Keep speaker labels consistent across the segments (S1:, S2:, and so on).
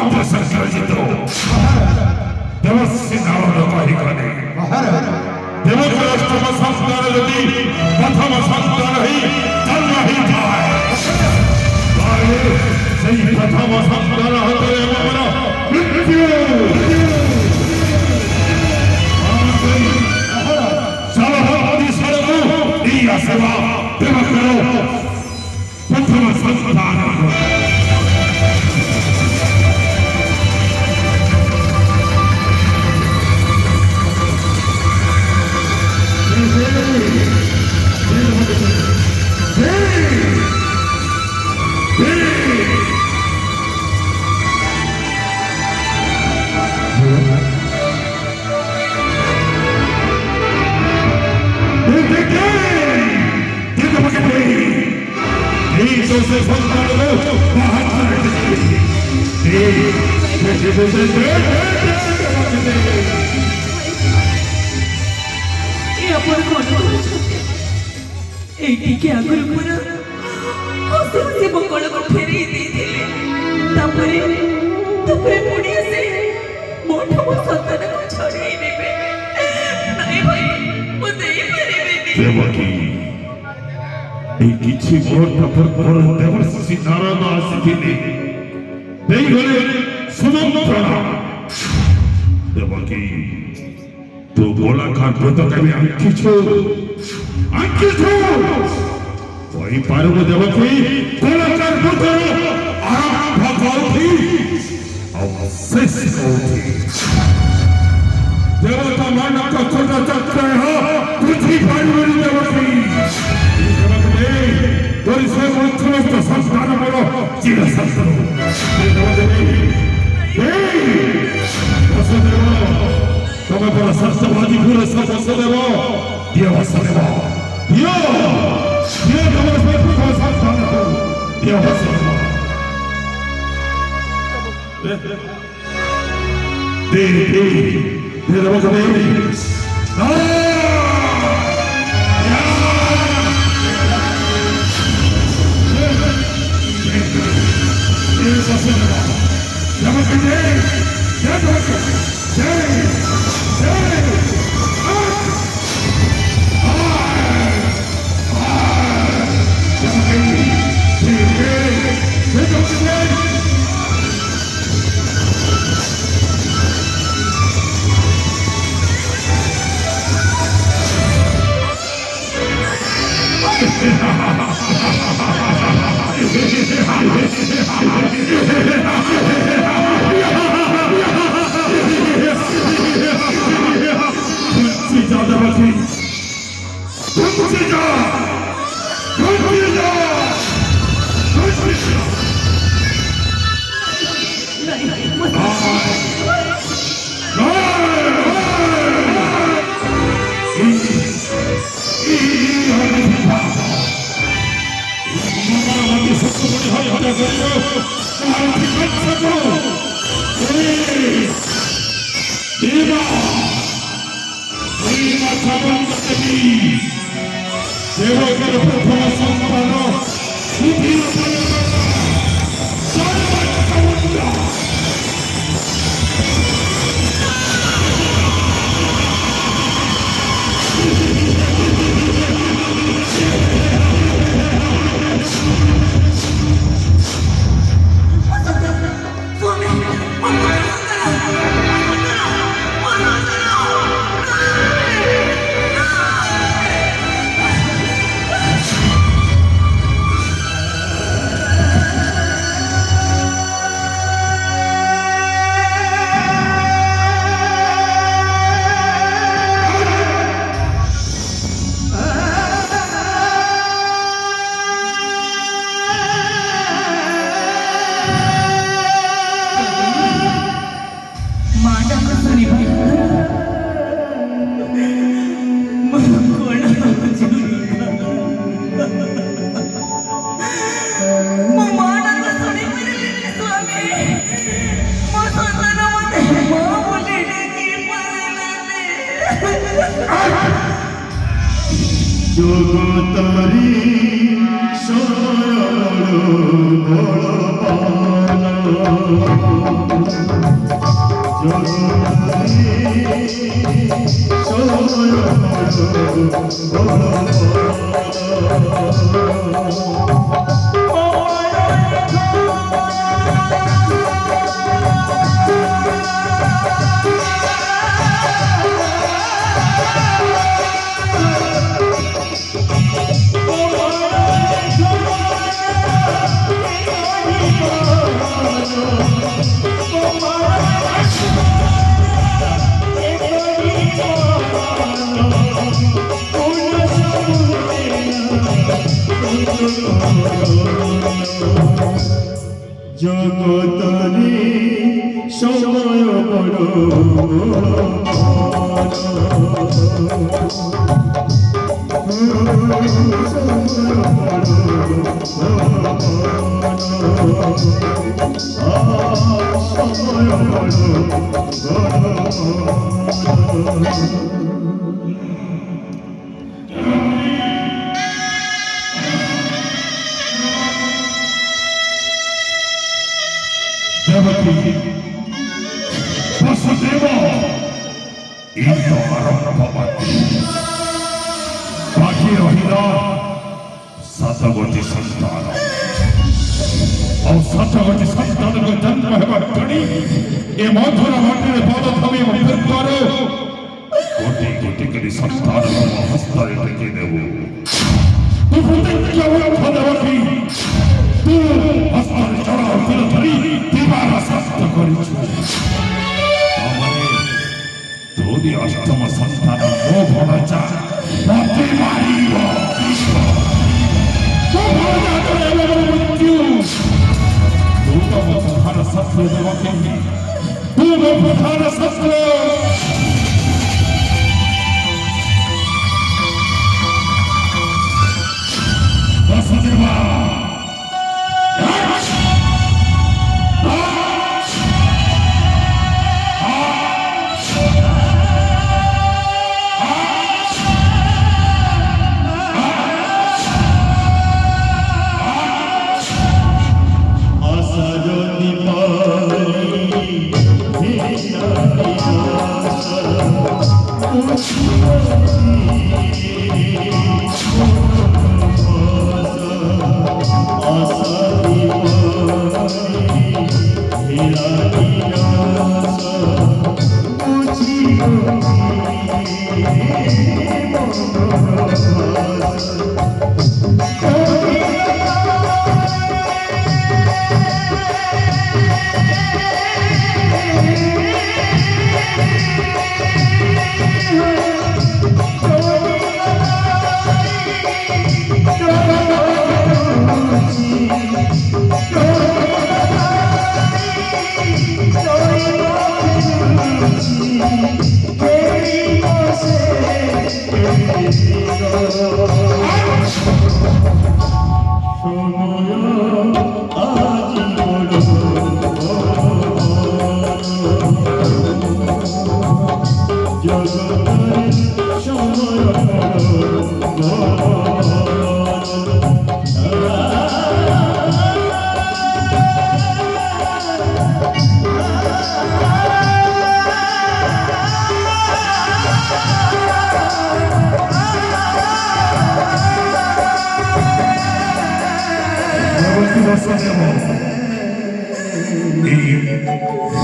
S1: महामंत्र संसर्जित देवस्य नाम कहिकने देवराष्ट्रम संस्कार यदि प्रथम संस्कार ही जन्म ही जाए सही प्रथम संस्कार होते हमारा मृत्यु सर्वभक्ति सर्व दिया सेवा देव करो प्रथम संस्कार किसी मोटा पर देवर्षि नारायण आसिथिले देई गले सुमंत्रणा देवकी तो गोलाकार पताका में अंकिछो वही पारव देवकी गोलाकार पताका आरंभ होती अवशेष होती देवता मानव का छोटा चक्र है पृथ्वी Parvati Devaki Dari saya terus tersantar malu tidak santar. Hei, wasadeva, kamu para sarjana pura wasadeva, dia wasadeva, dia kamu semua sarjana, dia wasadeva. Dia dapat kembali.
S2: जगतारी सारा बड़ पाला জগতরে সময় বড়
S1: দেবকী বসুদেব ইন্দ্র আরম্ভবতী বাকি রহিল ସାତଗୋଟି ସନ୍ତାନ ଆଉ ସାତଗୋଟି ସନ୍ତାନଙ୍କ ଜନ୍ମ ହେବା କ୍ଷଣି ଏ ମଧୁର ମାଟିରେ ପଦ ଥମି ପୂର୍ବରୁ ଗୋଟି ଗୋଟି କରି ସନ୍ତାନର ହସ୍ତରେ ଟେକି ଦେବୁ ତୁ ପ୍ରତିଜ୍ଞା ଦେବକୀ ତୁ ହସ୍ତରେ ଚଢ଼ାଉ ତୀର ଧରି ଦିବାର ଶାସ୍ତ କରିଛୁ ତାମାନେ ତୋରି ଅଷ୍ଟମ ସନ୍ତାନ ମୋ ଭଣଜା ମତେ ମାରିବ ତୁ ତ ମୋ ପ୍ରଧାନ ଶତ୍ରୁ ଦେବକୀ ତୁ ମୋ ପ୍ରଧାନ ଶତ୍ରୁ ବସୁଦେବା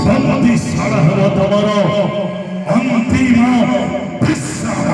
S1: সম্মতি ছাড়া হলো তোমার অন্তিম বিশ্রাম।